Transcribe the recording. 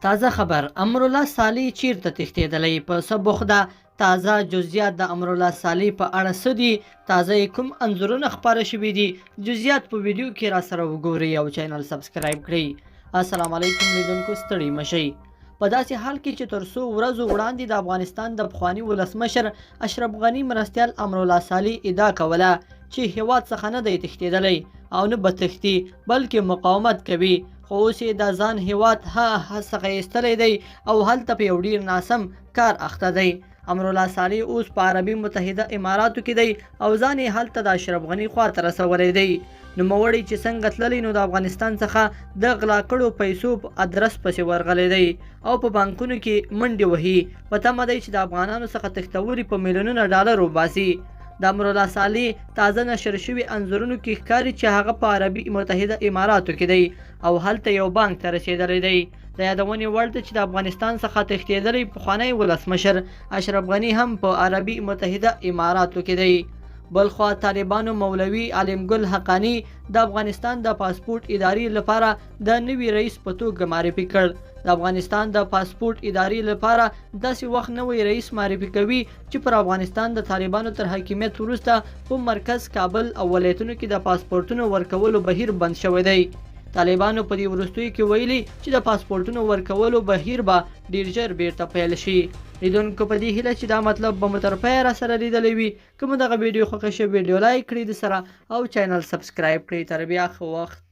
تازه خبر امرالله صالح چیرته تښتېدلی په څه بوخت ده تازه جزئیات د امرالله صالح په اړه څه دي تازه کوم انځورونه خپاره شوي دي جزئیات په ویډیو کې را سره وګورئ او چینل سبسکرایب کړئ. السلام علیکم لیدونکو ستړي مشئ. په داسې حال کې چې تر څو ورځو وړاندې د افغانستان د پخواني ولسمشر اشرف غني مرستیال امرالله صالح ادعا کوله چې هیواد څخه نه دی تښتېدلی او نه به تښتي بلکې مقاومت کوي، خو اوس یې د ځان هیواد څخه ایستلی دی او هلته په یو ډیر ناسم کار اخته دی. امرالله صالح اوس په عربي متحده اماراتو کې دی او ځان یې هلته د اشرف غني خواته رسولی دی. نوموړی چې څنګه تللی نو د افغانستان څخه د غلا کړو پیسو په ادرس پسې ورغلی دی او په بانکونو کې منډې وهي په تمه دی چې د افغانانو څخه تښتوري په میلیونونه ډالر وباسي. د امرالله صالح تازه نشر شوي انځورونو کې ښکاري چې هغه په عربي متحده اماراتو کې دی او هلته یو بانک ته رسېدلی دی. د یادونې وړ ده چې د افغانستان څخه تښتېدلی پخوانی ولسمشر اشرف غني هم په عربي متحده اماراتو کې دی. بلخوا طالبانو مولوي علم ګل حقانی د افغانستان د پاسپورت ادارې لپاره د نوي رئیس په توګه معرفي کړ. د افغانستان د پاسپورت ادارې لپاره داسې وخت نوی رئیس معرفي کوي چې پر افغانستان د طالبانو تر حاکمیت وروسته په مرکز کابل او ولایتونو کې د پاسپورتونو ورکولو بهیر بند شوی دی. طالبانو په دې وروستیو کې ویلي چې د پاسپورتونو ورکولو بهیر به ډیر ژر بیرته پیل شي. لیدونکو په دې هیله چې دا مطلب به مو تر پایه راسره لیدلی وي. که مو دغه ویډیو خوښه شوې ویډیو لایک کړئ د سره او چینل سبسکرایب کړئ. تر بیا ښه وخت.